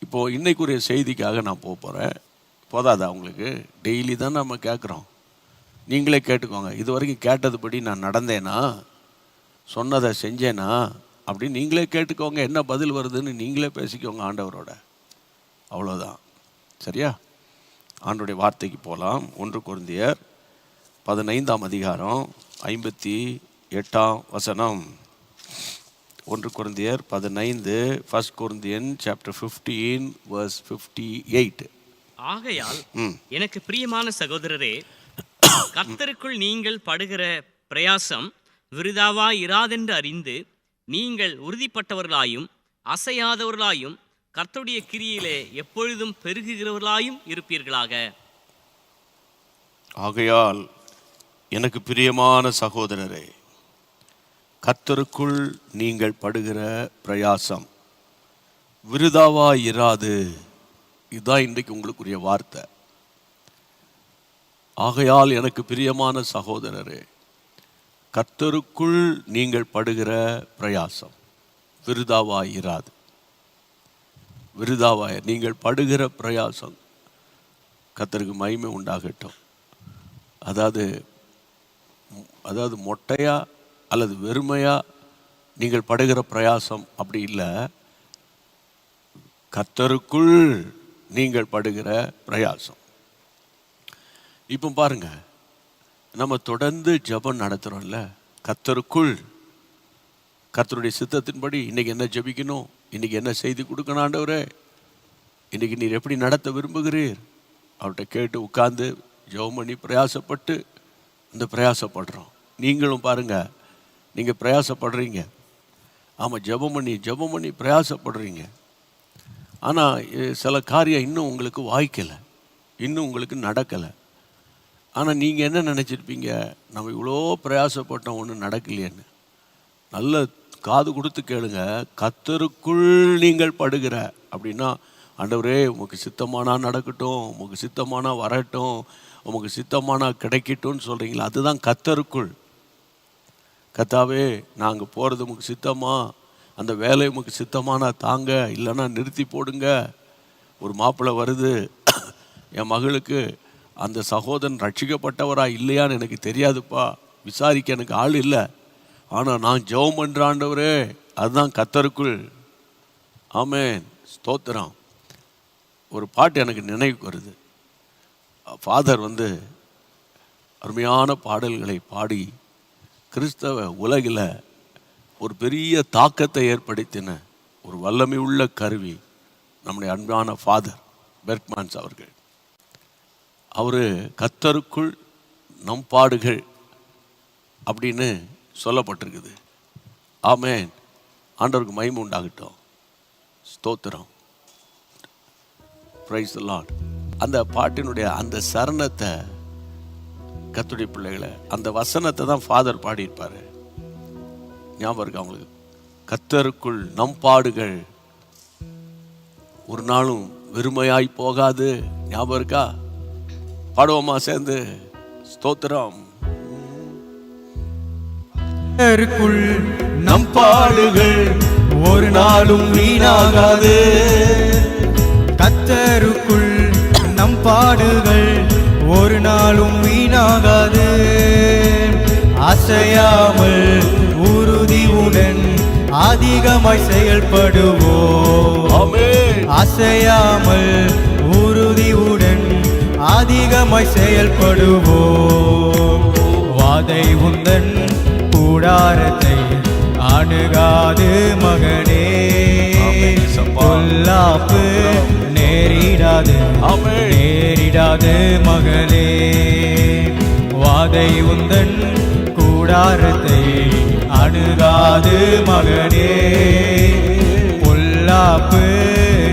இப்போது இன்னைக்குரிய செய்திக்காக நான் போகிறேன். போதாதா உங்களுக்கு? டெய்லி தான் நம்ம கேட்குறோம். நீங்களே கேட்டுக்கோங்க, இது வரைக்கும் கேட்டதுபடி நான் நடந்தேனா, சொன்னதை செஞ்சேனா அப்படின்னு நீங்களே கேட்டுக்கோங்க. என்ன பதில் வருதுன்னு நீங்களே பேசிக்கோங்க ஆண்டவரோட. அவ்வளோதான். சரியா? ஆண்டவருடைய வார்த்தைக்கு போகலாம். 1 கொரிந்தியர் 15ஆம் அதிகாரம் 58ஆம் வசனம். 1 கொரிந்தியர் 15, 1 Corinthians chapter 15 verse 58. ஆகையால் எனக்கு பிரியமான சகோதரரே, கர்த்தருக்குள் நீங்கள் படுகிற பிரயாசம் விருதாவாய் இராதென்று அறிந்து நீங்கள் உறுதிப்பட்டவர்களாயும் அசையாதவர்களாயும் கர்த்தருடைய கிரியிலே எப்பொழுதும் பெருகுகிறவர்களாயும் இருப்பீர்களாக. ஆகையால் எனக்கு பிரியமான சகோதரரே, கர்த்தருக்குள் நீங்கள் படுகிற பிரயாசம் விருதாவாய் இராது. இதுதான் இன்றைக்கு உங்களுக்குரிய வார்த்தை. ஆகையால் எனக்கு பிரியமான சகோதரரே, கர்த்தருக்குள் நீங்கள் படுகிற பிரயாசம் விருதாவாய் இராது. விருதாவாய் நீங்கள் படுகிற பிரயாசம் கர்த்தருக்கு மகிமை உண்டாகட்டும். அதாவது மொட்டையா அல்லது வெறுமையா நீங்கள் படுகிற பிரயாசம் அப்படி இல்லை. கர்த்தருக்குள் நீங்கள் படுகிற பிரயாசம். இப்போ பாருங்க, நம்ம தொடர்ந்து ஜெபம் நடத்துகிறோம்ல. கர்த்தருக்குள், கர்த்தருடைய சித்தத்தின்படி இன்னைக்கு என்ன ஜெபிக்கணும், இன்னைக்கு என்ன செய்தி கொடுக்கணும் ஆண்டவரே, இன்னைக்கு நீர் எப்படி நடத்த விரும்புகிறீர், அவர்கிட்ட கேட்டு உட்கார்ந்து ஜெபம் பண்ணி பிரயாசப்பட்டு இந்த பிரயாசப்படுறோம். நீங்களும் பாருங்க, நீங்கள் பிரயாசப்படுறீங்க. ஆமாம், ஜெபம் பண்ணி பிரயாசப்படுறீங்க. ஆனால் சில காரியம் இன்னும் உங்களுக்கு வாய்க்கலை, இன்னும் உங்களுக்கு நடக்கலை. ஆனால் நீங்கள் என்ன நினச்சிருப்பீங்க, நம்ம இவ்வளோ பிரயாசப்பட்டோம் ஒன்றும் நடக்கலையேன்னு. நல்ல காது கொடுத்து கேளுங்க. கர்த்தருக்குள் நீங்கள் படுகிற அப்படின்னா, ஆண்டவரே உமக்கு சித்தமானா நடக்கட்டும், உமக்கு சித்தமானா வரட்டும், உமக்கு சித்தமானா கிடைக்கட்டும்னு சொல்கிறீங்களா, அதுதான் கர்த்தருக்குள். கர்த்தாவே நாங்கள் போகிறது உமக்கு சித்தமா, அந்த வேலை உமக்கு சித்தமானா தாங்க, இல்லைன்னா நிறுத்தி போடுங்க. ஒரு மாப்பிள்ளை வருது, என் மகளுக்கு அந்த சகோதரன் ரட்சிக்கப்பட்டவரா இல்லையான்னு எனக்கு தெரியாதுப்பா, விசாரிக்க எனக்கு ஆள் இல்லை. ஆனால் நான் ஜெபம் பண்ணுற ஆண்டவரே, அதுதான் கர்த்தருக்குள். ஆமென், ஸ்தோத்திரம். ஒரு பாட்டு எனக்கு நினைவுக்கு வருது. ஃபாதர் அருமையான பாடல்களை பாடி கிறிஸ்தவ உலகில் ஒரு பெரிய தாக்கத்தை ஏற்படுத்தின ஒரு வல்லமை உள்ள கருவி நம்முடைய அன்பான ஃபாதர் பெர்க்மன்ஸ் அவர்கள். அவர் கர்த்தருக்குள் நம் பாடுகள் அப்படின்னு சொல்லப்பட்டிருக்குது. ஆமென், ஆண்டவருக்கு மகிமை உண்டாகட்டும், ஸ்தோத்திரம், பிரைஸ் தி லார்ட். அந்த பாட்டினுடைய அந்த சரணத்தை, கர்த்தருடைய பிள்ளைகளை, அந்த வசனத்தை தான் ஃபாதர் பாடியிருப்பார். ஞாபகம் இருக்கா அவங்களுக்கு? கர்த்தருக்குள் நம் பாடுகள் ஒரு நாளும் வெறுமையாய் போகாது. ஞாபகம் இருக்கா? பாடுவோமா சேர்ந்து? ஸ்தோத்திரம். கர்த்தருக்குள் நம் பாடுகள் ஒரு நாளும் வீணாகாது. கர்த்தருக்குள் நம் பாடுகள் ஒரு நாளும் வீணாகாது. அசையாமல் உறுதியுடன் அதிகமாய் செயல்படுவோம். அசையாமல் உறுதியுடன் அதிகமாய் செயல்படுவோம். வாதை உந்தன் கூடாரத்தை அணுகாது மகனே. பொல்லாப்பு நேரிடாது மகளே. வாதை உந்தன் கூடாரத்தை அணுகாது மகனே. பொல்லாப்பு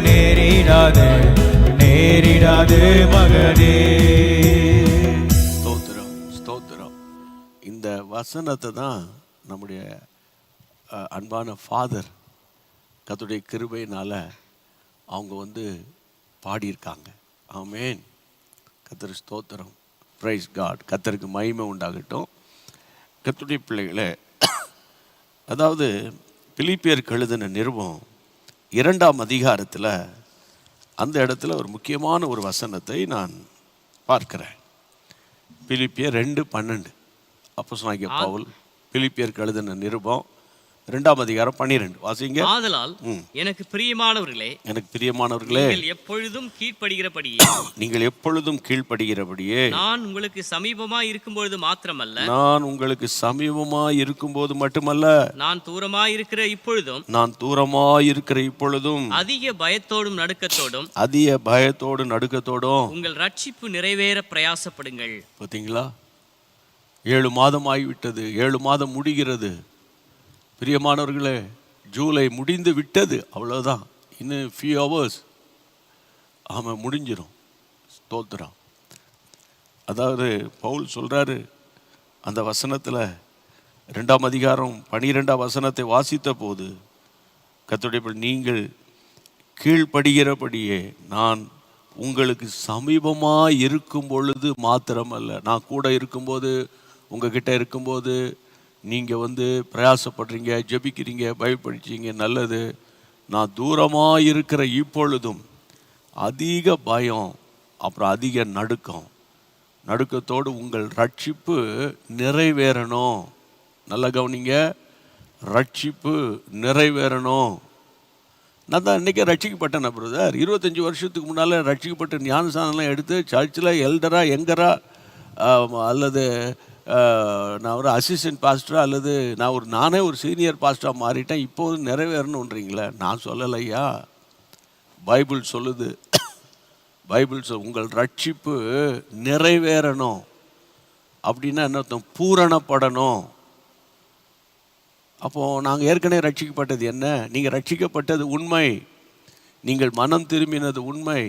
நேரிடாது மகனே. ஸ்தோத்திரம், ஸ்தோத்திரம். இந்த வசனத்தை தான் நம்முடைய அன்பான ஃபாதர் கர்த்தருடைய கிருபையினால அவங்க பாடியிருக்காங்க. ஆமென், கர்த்தர் ஸ்தோத்திரம், பிரைஸ் காட். கர்த்தருக்கு மகிமை உண்டாகட்டும். கர்த்தருடைய பிள்ளைகளே, அதாவது பிலிப்பியருக்கு எழுதின நிருபம் 2ஆம் அதிகாரத்தில் அந்த இடத்துல ஒரு முக்கியமான ஒரு வசனத்தை நான் பார்க்கிறேன். பிலிப்பியர் 2:12. அப்போஸ்தலனாகிய பவுல் பிலிப்பியருக்கு எழுதின நிருபம் 2ஆம் அதிகாரம் 12 வாசிங்க. ஆதலால் எனக்கு பிரியமானவர்களே, எனக்கு பிரியமானவர்களே, நீங்கள் எப்பொழுதும் கீழ்ப்படுகிறபடியே நான் உங்களுக்கு சமீபமாய் இருக்கும்பொழுது மாத்திரமல்ல, நான் உங்களுக்கு சமீபமாய் இருக்கும்போது மட்டுமல்ல, நான் தூரமாய் இருக்கிற இப்பொழுதும் அதிக பயத்தோடும் நடுக்கத்தோடும் உங்கள் ரட்சிப்பு நிறைவேற பிரயாசப்படுங்கள். பார்த்தீங்களா? 7 மாதம் ஆகிவிட்டது. 7 மாதம் முடிகிறது. பிரியமானவர்களே, ஜூலை முடிந்து விட்டது. அவ்வளோதான். இன்னும் ஃபியூ ஹவர்ஸ் அவன் முடிஞ்சிடும். ஸ்தோத்திரம். அதாவது பவுல் சொல்கிறாரு அந்த வசனத்தில் 2ஆம் அதிகாரம் 12ஆம் வசனத்தை வாசித்த போது, கர்த்தருடைய நீங்கள் கீழ்ப்படுகிறபடியே நான் உங்களுக்கு சமீபமாக இருக்கும் பொழுது மாத்திரமல்ல, நான் கூட இருக்கும்போது, உங்ககிட்ட இருக்கும்போது நீங்கள் பிரயாசப்படுறீங்க, ஜெபிக்கிறீங்க, பயப்படுறீங்க, நல்லது. நான் தூரமாக இருக்கிற இப்பொழுதும் அதிக பயம், அப்புறம் அதிக நடுக்கத்தோடு உங்கள் ரட்சிப்பு நிறைவேறணும். நல்லா கவனிங்க, ரட்சிப்பு நிறைவேறணும். நான் தான் இன்றைக்கே ரட்சிக்கப்பட்டேன் பிரதர். 25 வருஷத்துக்கு முன்னால் ரட்சிக்கப்பட்ட ஞானஸ்நானம்லாம் எடுத்து சர்ச்சில் எல்டரா எங்கரா அல்லது நான் ஒரு அசிஸ்டன்ட் பாஸ்டரா அல்லது நானே ஒரு சீனியர் பாஸ்டராக மாறிட்டேன். இப்போது நிறைவேறணுன்றீங்களே. நான் சொல்லலையா, பைபிள் சொல்லுது. உங்கள் ரட்சிப்பு நிறைவேறணும் அப்படின்னா என்ன அர்த்தம்? பூரணப்படணும். அப்போது நாங்கள் ஏற்கனவே ரட்சிக்கப்பட்டது என்ன? நீங்கள் ரட்சிக்கப்பட்டது உண்மை, நீங்கள் மனம் திரும்பினது உண்மை.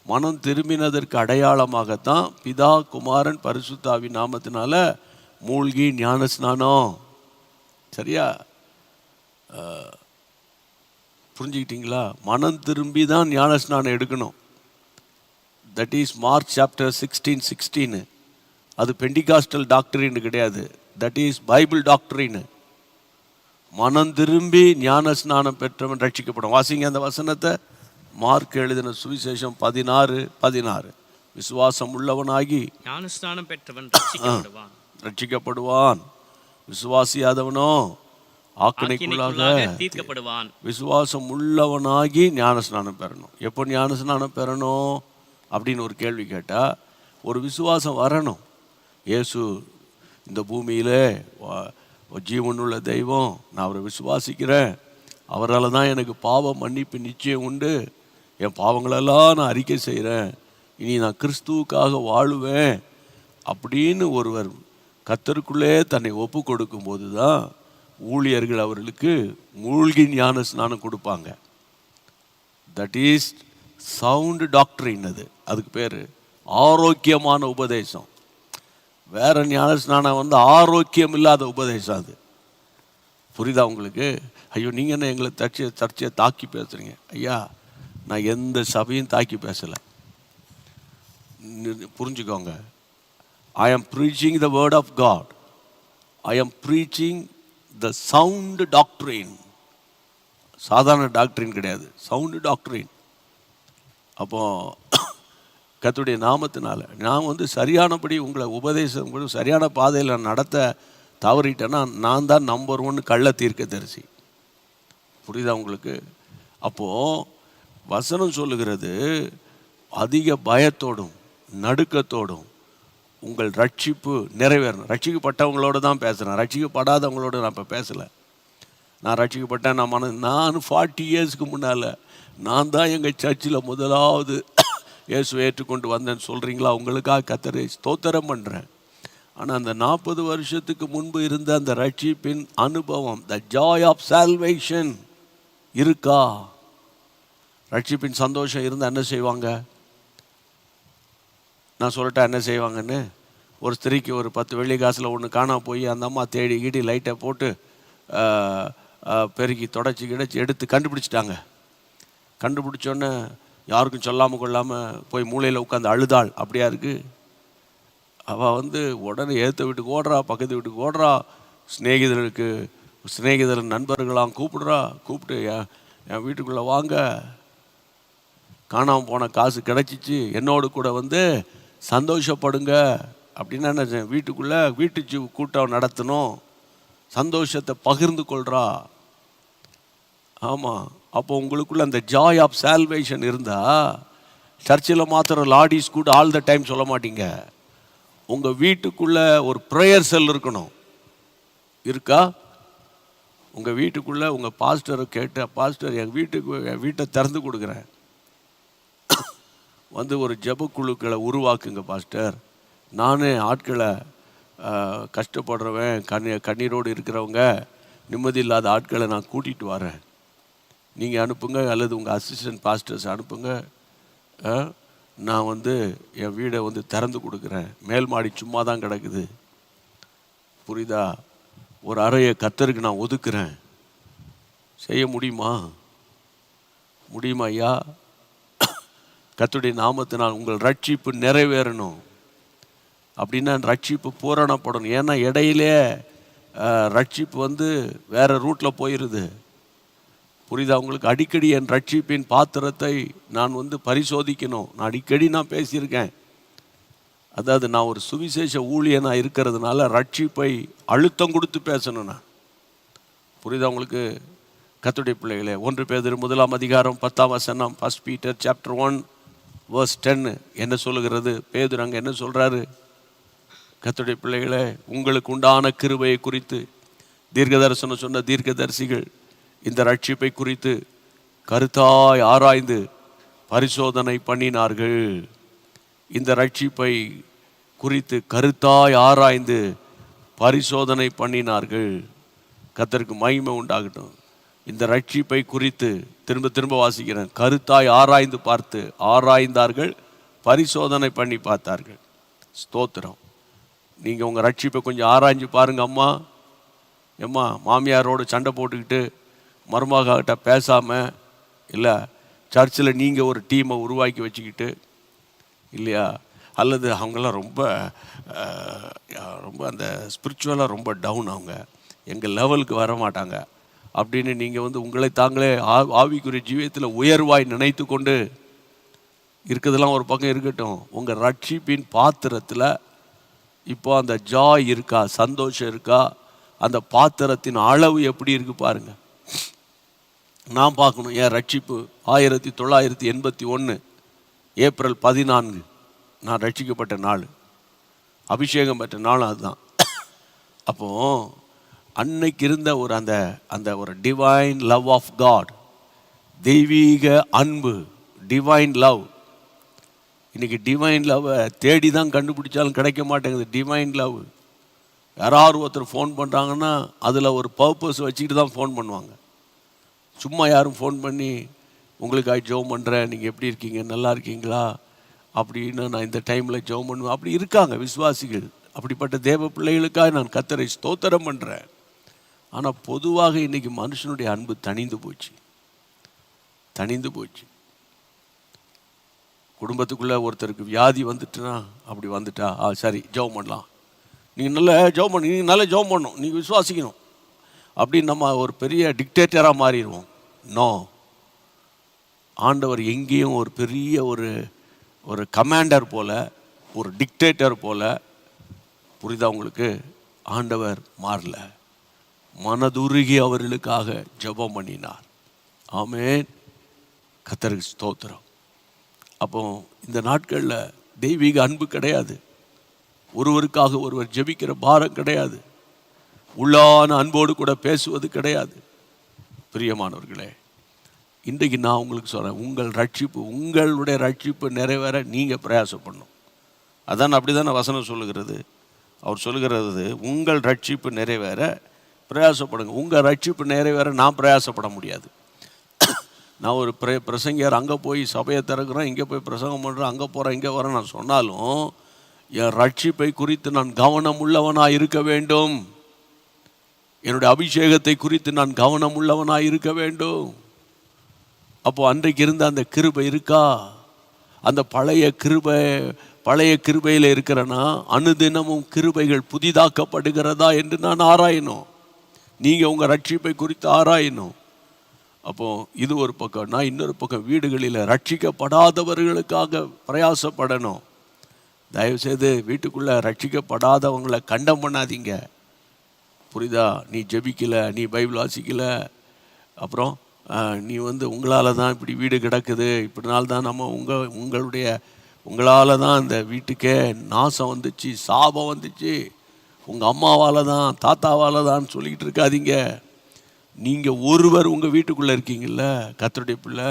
மனம் திரும்பினதற்கு அடையாளமாகத்தான் பிதா, குமாரன், பரிசுத்தாவின் நாமத்தினால மூழ்கி ஞானஸ்நானம். சரியா? புரிஞ்சுக்கிட்டீங்களா? மனம் திரும்பி தான் ஞானஸ்நானம் எடுக்கணும். That is mark chapter 16:16. அது பெண்டிகாஸ்டல் டாக்டரின் கிடையாது, தட் இஸ் பைபிள் டாக்டரின். மனம் திரும்பி ஞானஸ்நானம் பெற்றவன் ரட்சிக்கப்படும். வாசிங்க அந்த வசனத்தை. மார்க் எழுதின சுவிசேஷம் 16:16. விசுவாசம் உள்ளவனாகி ஞானஸ்நானம் பெற்றவன் ரட்சிக்கப்படுவான், விசுவாசியாதவனோ ஆக்கினைக்குள்ளாக தீர்க்கப்படுவான். விசுவாசம் உள்ளவனாகி ஞானஸ்நானம் பெறணும். எப்போ ஞானஸ்நானம் பெறணும் அப்படின்னு ஒரு கேள்வி கேட்டால், ஒரு விசுவாசம் வரணும். இயேசு இந்த பூமியில் ஜீவனுள்ள தெய்வம், நான் அவரை விசுவாசிக்கிறேன், அவரால் தான் எனக்கு பாவ மன்னிப்பு நிச்சயம் உண்டு, என் பாவங்களெல்லாம் நான் அறிக்கை செய்கிறேன், இனி நான் கிறிஸ்துவுக்காக வாழுவேன் அப்படின்னு ஒருவர் கர்த்தருக்குள்ளே தன்னை ஒப்பு கொடுக்கும்போது தான் ஊழியர்கள் அவர்களுக்கு மூழ்கி ஞான ஸ்நானம் கொடுப்பாங்க. தட் இஸ் சவுண்ட் டாக்டரின். அதுக்கு பேர் ஆரோக்கியமான உபதேசம். வேற ஞான ஸ்நானம் ஆரோக்கியம் இல்லாத உபதேசம். அது புரியுதா உங்களுக்கு? ஐயோ, நீங்கள் என்ன எங்களை சர்ச்சையை தாக்கி பேசுகிறீங்க? ஐயா, நான் எந்த சபையும் தாக்கி பேசலை. புரிஞ்சுக்கோங்க. I am preaching the word of God. I am preaching the sound doctrine. சாதாரண டாக்டரின் கிடையாது, சவுண்ட் டாக்டரின். அப்போ கர்த்தருடைய நாமத்தினால நான் சரியானபடி உங்களை உபதேசம் சரியான பாதையில் நடத்த தவறிட்டேன்னா நான் தான் நம்பர் 1 கள்ள தீர்க்கதரிசி. புரியுதா உங்களுக்கு? அப்போது வசனம் சொல்லுகிறது, அதிக பயத்தோடும் நடுக்கத்தோடும் உங்கள் ரட்சிப்பு நிறைவேறணும். ரட்சிக்கப்பட்டவங்களோட தான் பேசுகிறேன், ரட்சிக்கப்படாதவங்களோட நான் இப்போ பேசலை. நான் ரட்சிக்கப்பட்டேன், நான் 40 இயர்ஸ்க்கு முன்னால் நான் தான் எங்கள் சர்ச்சில் முதலாவது இயேசுவை ஏற்றுக்கொண்டு வந்தேன்னு சொல்கிறீங்களா? உங்களுக்காக கர்த்தரை ஸ்தோத்திரம் பண்ணுறேன். ஆனால் அந்த 40 வருஷத்துக்கு முன்பு இருந்த அந்த ரட்சிப்பின் அனுபவம், த ஜாய் ஆஃப் சால்வேஷன் இருக்கா? ரட்சிப்பின் சந்தோஷம் இருந்தால் என்ன செய்வாங்க? நான் சொல்லட்டா என்ன செய்வாங்கன்னு? ஒரு ஸ்திரீக்கு ஒரு 10 வெள்ளி காசில் ஒன்று காணாமல் போய் அந்த அம்மா தேடி கீடி லைட்டை போட்டு பெருக்கி தொடச்சி கிடச்சி எடுத்து கண்டுபிடிச்சிட்டாங்க. கண்டுபிடிச்சோன்னே யாருக்கும் சொல்லாமல் கொள்ளாமல் போய் மூலையில் உட்காந்து அழுதாள். அப்படியா இருக்குது? அவள் உடனே ஏற்ற வீட்டுக்கு ஓடுறா, பக்கத்து வீட்டுக்கு ஓடுறா, ஸ்நேகிதர் நண்பர்களாம் கூப்பிட்டு என் வீட்டுக்குள்ளே வாங்க, காணாமல் போன காசு கிடச்சிச்சு, என்னோடு கூட வந்து சந்தோஷப்படுங்க அப்படின்னா என்ன, வீட்டுக்குள்ளே வீட்டு கூட்டம் நடத்தணும், சந்தோஷத்தை பகிர்ந்து கொள்றா. ஆமாம், அப்போ உங்களுக்குள்ள அந்த ஜாய் ஆஃப் சால்வேஷன் இருந்தால் சர்ச்சில் மாத்திரம் Lord is good all the time சொல்ல மாட்டீங்க. உங்கள் வீட்டுக்குள்ளே ஒரு ப்ரேயர் செல் இருக்கணும். இருக்கா? உங்கள் வீட்டுக்குள்ளே உங்கள் பாஸ்டரை கேட்ட, பாஸ்டர் என் வீட்டை திறந்து கொடுக்குறேன், வந்து ஒரு ஜெபக்குழுக்களை உருவாக்குங்க பாஸ்டர், நானே ஆட்களை கஷ்டப்படுறவன் கண்ணீரோடு இருக்கிறவங்க நிம்மதி இல்லாத ஆட்களை நான் கூட்டிகிட்டு வரேன், நீங்கள் அனுப்புங்க, அல்லது உங்கள் அசிஸ்டன்ட் பாஸ்டர்ஸ் அனுப்புங்க, நான் வந்து என் வீடை வந்து திறந்து கொடுக்குறேன், மேல் மாடி சும்மா தான் கிடக்குது, புரியுதா, ஒரு அறையை கர்த்தருக்கு நான் ஒதுக்குறேன். செய்ய முடியுமா? முடியுமா ஐயா? கர்த்தருடைய நாமத்தினால் உங்கள் ரட்சிப்பு நிறைவேறணும் அப்படின்னா ரட்சிப்பு பூரணப்படணும். ஏன்னா இடையிலே ரட்சிப்பு வந்து வேறு ரூட்டில் போயிடுது. புரியுதா உங்களுக்கு? அடிக்கடி என் ரட்சிப்பின் பாத்திரத்தை நான் வந்து பரிசோதிக்கணும். நான் அடிக்கடி பேசியிருக்கேன். அதாவது நான் ஒரு சுவிசேஷ ஊழியனாக இருக்கிறதுனால ரட்சிப்பை அழுத்தம் கொடுத்து பேசணும் நான். புரியுதா உங்களுக்கு? கர்த்தருடைய பிள்ளைகளே, 1 பேதுரு 1 1 Peter chapter 1 verse 10 என்ன சொல்லுகிறது? பேதுரு அங்கே என்ன சொல்கிறாரு? கர்த்தருடைய பிள்ளைகளே, உங்களுக்கு உண்டான கிருபையை குறித்து தீர்க்கதரிசனம் சொன்ன தீர்க்கதரிசிகள் இந்த ரட்சிப்பை குறித்து கருத்தாய் ஆராய்ந்து பரிசோதனை பண்ணினார்கள். இந்த ரட்சிப்பை குறித்து கருத்தாய் ஆராய்ந்து பரிசோதனை பண்ணினார்கள். கர்த்தருக்கு மகிமை உண்டாகட்டும். இந்த ரட்சிப்பை குறித்து திரும்ப திரும்ப வாசிக்கிறேன். கருத்தாய் ஆராய்ந்து பார்த்து ஆராய்ந்தார்கள், பரிசோதனை பண்ணி பார்த்தார்கள். ஸ்தோத்திரம். நீங்கள் உங்கள் ரட்சிப்பை கொஞ்சம் ஆராய்ஞ்சு பாருங்க. அம்மா மாமியாரோடு சண்டை போட்டுக்கிட்டு மருமகிட்ட பேசாமல், இல்லை சர்ச்சில் நீங்கள் ஒரு டீமை உருவாக்கி வச்சுக்கிட்டு, இல்லையா, அல்லது அவங்களாம் ரொம்ப ரொம்ப அந்த ஸ்பிரிச்சுவலாக ரொம்ப டவுன், அவங்க எங்கள் லெவலுக்கு வர மாட்டாங்க அப்படின்னு நீங்கள் வந்து உங்களை தாங்களே ஆவிக்குரிய ஜீவியத்தில் உயர்வாய் நினைத்து கொண்டு இருக்கிறதெல்லாம் ஒரு பக்கம் இருக்கட்டும். உங்கள் ரட்சிப்பின் பாத்திரத்தில் இப்போ அந்த ஜாய் இருக்கா, சந்தோஷம் இருக்கா, அந்த பாத்திரத்தின் அளவு எப்படி இருக்குது பாருங்கள். நான் பார்க்கணும். என் ரட்சிப்பு 1981 ஏப்ரல் 14 நான் ரட்சிக்கப்பட்ட நாள், அபிஷேகம் பெற்ற நாள் அதுதான். அப்போது அன்னைக்கு இருந்த ஒரு அந்த ஒரு டிவைன் லவ் ஆஃப் காட், தெய்வீக அன்பு, டிவைன் லவ். இன்றைக்கி டிவைன் லவ்வை தேடி தான் கண்டுபிடிச்சாலும் கிடைக்க மாட்டேங்குது. டிவைன் லவ் யாராவது ஒருத்தர் ஃபோன் பண்ணுறாங்கன்னா அதில் ஒரு பர்பஸ் வச்சுக்கிட்டு தான் ஃபோன் பண்ணுவாங்க. சும்மா யாரும் ஃபோன் பண்ணி உங்களுக்காக ஜெபம் பண்ணுறேன், நீங்கள் எப்படி இருக்கீங்க, நல்லா இருக்கீங்களா அப்படின்னு நான் இந்த டைமில் ஜெபம் பண்ணுவேன், அப்படி இருக்காங்க விசுவாசிகள். அப்படிப்பட்ட தேவ பிள்ளைகளுக்காக நான் கர்த்தரை ஸ்தோத்திரம் பண்ணுறேன். ஆனால் பொதுவாக இன்றைக்கி மனுஷனுடைய அன்பு தணிந்து போச்சு. குடும்பத்துக்குள்ளே ஒருத்தருக்கு வியாதி வந்துட்டுனா, அப்படி வந்துட்டா சரி ஜெபம் பண்ணலாம், நீங்கள் நல்லா ஜெபம் பண்ணு, நீங்கள் நல்லா ஜெபம் பண்ணணும், நீங்கள் விசுவாசிக்கணும் அப்படின்னு நம்ம ஒரு பெரிய டிக்டேட்டராக மாறிடுவோம். நோ, ஆண்டவர் எங்கேயும் ஒரு பெரிய ஒரு கமாண்டர் போல், ஒரு டிக்டேட்டர் போல், புரியுதா உங்களுக்கு? ஆண்டவர் மாறல, மனதுருகி அவர்களுக்காக ஜெபம் பண்ணினார். ஆமென், கர்த்தருக்கு ஸ்தோத்திரம். அப்போ இந்த நாட்களில் தெய்வீக அன்பு கிடையாது, ஒருவருக்காக ஒருவர் ஜெபிக்கிற பாரம் கிடையாது, உள்ளான அன்போடு கூட பேசுவது கிடையாது. பிரியமானவர்களே, இன்றைக்கு நான் உங்களுக்கு சொல்கிறேன், உங்களுடைய ரட்சிப்பு நிறைவேற நீங்கள் பிரயாசப்படணும். அதான் அப்படி தானே வசனம் சொல்லுகிறது. அவர் சொல்லுகிறது, உங்கள் ரட்சிப்பு நிறைவேற பிரயாசப்படுங்க. உங்கள் ரட்சிப்பு நிறைவேற நான் பிரயாசப்பட முடியாது. நான் ஒரு பிரசங்கியார், அங்கே போய் சபையை திறக்கிறேன், இங்கே போய் பிரசங்கம் பண்ணுறேன், அங்கே போகிறேன், இங்கே வரேன் நான் சொன்னாலும் என் ரட்சிப்பை குறித்து நான் கவனம் உள்ளவனாக இருக்க வேண்டும். என்னுடைய அபிஷேகத்தை குறித்து நான் கவனம் உள்ளவனாக இருக்க வேண்டும். அப்போது அன்றைக்கு இருந்த அந்த கிருபை இருக்கா? அந்த பழைய கிருபையில் இருக்கிறனா? அனுதினமும் கிருபைகள் புதிதாக்கப்படுகிறதா என்று நான் ஆராயணும். நீங்கள் உங்கள் ரட்சிப்பை குறித்து ஆராயணும். அப்போ இது ஒரு பக்கம். நான் இன்னொரு பக்கம் வீடுகளில் ரட்சிக்கப்படாதவர்களுக்காக பிரயாசப்படணும். தயவுசெய்து வீட்டுக்குள்ளே ரட்சிக்கப்படாதவங்களை கண்டம் பண்ணாதீங்க. புரியுதா? நீ ஜெபிக்கலை, நீ பைபிள் வாசிக்கலை, அப்புறம் நீ உங்களால் தான் இப்படி வீடு கிடக்குது, இப்படினால தான் நம்ம உங்களால் தான் இந்த வீட்டுக்கே நாசம் வந்துச்சு, சாபம் வந்துச்சு, உங்கள் அம்மாவால் தான், தாத்தாவால் தான் சொல்லிக்கிட்டு இருக்காதீங்க. நீங்கள் ஒருவர் உங்கள் வீட்டுக்குள்ளே இருக்கீங்கள்ல, கர்த்தருடைய பிள்ளை,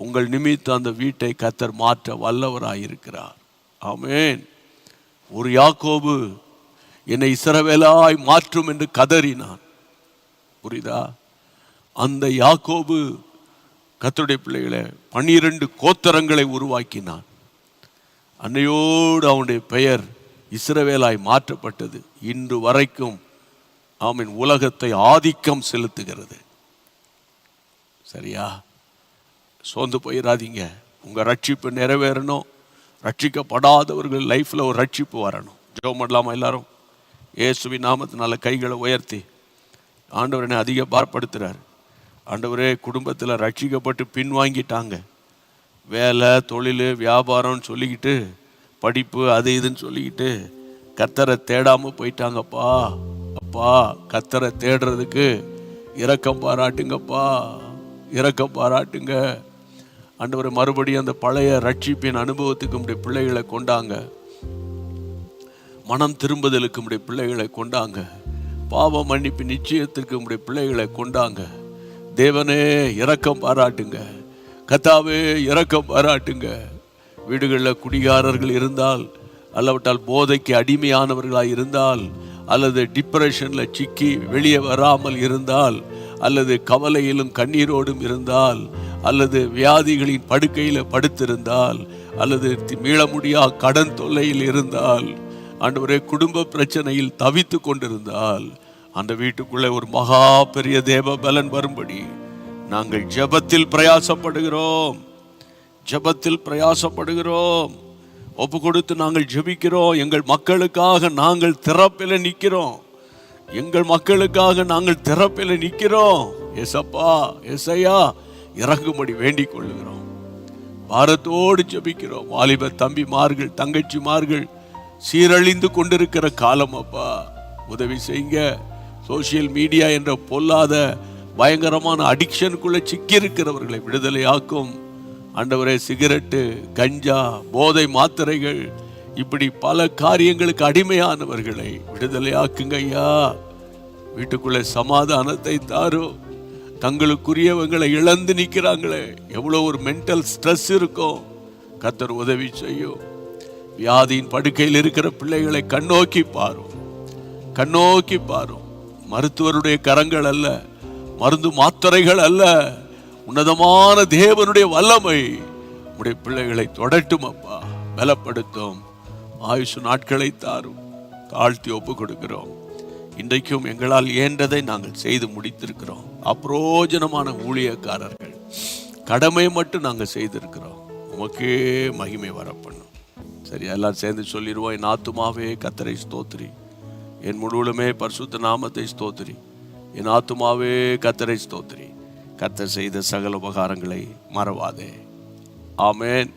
உங்கள் நிமித்தம் அந்த வீட்டை கர்த்தர் மாற்ற வல்லவராக இருக்கிறார். ஆமென். ஒரு யாக்கோபு என்னை இஸ்ரவேலாய் மாற்றும் என்று கதறினான். புரியுதா? அந்த யாக்கோபு கர்த்தருடைய பிள்ளைகளை 12 கோத்திரங்களை உருவாக்கினான். அன்னையோடு அவனுடைய பெயர் இஸ்ரவேலாய் மாற்றப்பட்டது. இன்று வரைக்கும் ஆமென் உலகத்தை ஆதிக்கம் செலுத்துகிறது. சரியா? சோர்ந்து போயிடாதீங்க. உங்கள் ரட்சிப்பு நிறைவேறணும். ரட்சிக்கப்படாதவர்கள் லைஃப்பில் ஒரு ரட்சிப்பு வரணும். ஜெபம் பண்ணலாமா எல்லாரும்? இயேசுவின் நாமத்தினால கைகளை உயர்த்தி, ஆண்டவர் என்னை அதிக பாரப்படுத்துகிறார். ஆண்டவரே, குடும்பத்தில் ரட்சிக்கப்பட்டு பின்வாங்கிட்டாங்க, வேலை தொழில் வியாபாரம்னு சொல்லிக்கிட்டு, படிப்பு அது இதுன்னு சொல்லிக்கிட்டு கர்த்தரை தேடாமல் போயிட்டாங்கப்பா. அப்பா, கர்த்தரை தேடுறதுக்கு இரக்கம் பாராட்டுங்கப்பா, இரக்கம் பாராட்டுங்க. ஆண்டவரை மறுபடியும் அந்த பழைய ரட்சிப்பின் அனுபவத்துக்கு உடைய பிள்ளைகளை கொண்டாங்க. மனம் திரும்புதலுக்கு உடைய பிள்ளைகளை கொண்டாங்க. பாவ மன்னிப்பு நிச்சயத்திற்கு உடைய பிள்ளைகளை கொண்டாங்க. தேவனே இரக்கம் பாராட்டுங்க. கர்த்தாவே இரக்கம் பாராட்டுங்க. வீடுகளில் குடிகாரர்கள் இருந்தால், அல்லவிட்டால் போதைக்கு அடிமையானவர்களாக இருந்தால், அல்லது டிப்ரெஷனில் சிக்கி வெளியே வராமல் இருந்தால், அல்லது கவலையிலும் கண்ணீரோடும் இருந்தால், அல்லது வியாதிகளின் படுக்கையில் படுத்திருந்தால், அல்லது மீள முடியா கடன் தொல்லையில் இருந்தால், ஆண்டவரே குடும்ப பிரச்சனையில் தவித்து கொண்டிருந்தால், அந்த வீட்டுக்குள்ளே ஒரு மகா பெரிய தேவ பலன் வரும்படி நாங்கள் ஜெபத்தில் பிரயாசப்படுகிறோம். ஜெபத்தில் பிரயாசப்படுகிறோம். ஒப்பு கொடுத்து நாங்கள் ஜெபிக்கிறோம். எங்கள் மக்களுக்காக நாங்கள் திறப்பில் நிற்கிறோம். எங்கள் மக்களுக்காக நாங்கள் திறப்பில் நிற்கிறோம். ஏசப்பா, ஏசையா, இறங்கும்படி வேண்டிக் கொள்ளுகிறோம். பாரத்தோடு ஜெபிக்கிறோம். வாலிப தம்பிமார்கள் தங்கச்சிமார்கள் சீரழிந்து கொண்டிருக்கிற காலம் அப்பா, உதவி செய்யுங்க. சோசியல் மீடியா என்ற பொல்லாத பயங்கரமான அடிக்ஷனுக்குள்ள சிக்கி இருக்கிறவர்களை விடுதலையாக்கும். ஆண்டவரே, சிகரெட்டு, கஞ்சா, போதை மாத்திரைகள், இப்படி பல காரியங்களுக்கு அடிமையானவர்களை விடுதலையாக்குங்க ஐயா. வீட்டுக்குள்ளே சமாதானத்தை தாரும். தங்களுக்குரியவங்களை இழந்து நிற்கிறாங்களே, எவ்வளோ ஒரு மென்டல் ஸ்ட்ரெஸ் இருக்கும். கர்த்தர் உதவி செய்யும். வியாதியின் படுக்கையில் இருக்கிற பிள்ளைகளை கண்ணோக்கி பாரும், கண்ணோக்கி பாரும். மருத்துவருடைய கரங்கள் அல்ல, மருந்து மாத்திரைகள் அல்ல, உன்னதமான தேவனுடைய வல்லமை உடைய பிள்ளைகளை தொடட்டும் அப்பா, பலப்படுத்தும். ஆயுசு நாட்களை தாரும். தாழ்த்தி ஒப்பு கொடுக்கிறோம். இன்றைக்கும் எங்களால் இயன்றதை நாங்கள் செய்து முடித்திருக்கிறோம். அப்ரோஜனமான ஊழியக்காரர்கள், கடமை மட்டும் நாங்கள் செய்திருக்கிறோம். உமக்கே மகிமை வரப்பண்ணும். சரி, எல்லாரும் சேர்ந்து சொல்லிடுவோம். என் ஆத்துமாவே கர்த்தரை ஸ்தோத்திரி, என் முழுவதுமே பரிசுத்த நாமத்தை ஸ்தோத்திரி. என் ஆத்துமாவே கர்த்தரை ஸ்தோத்திரி, கர்த்தர் செய்த சகல உபகாரங்களை மறவாதே. ஆமென்.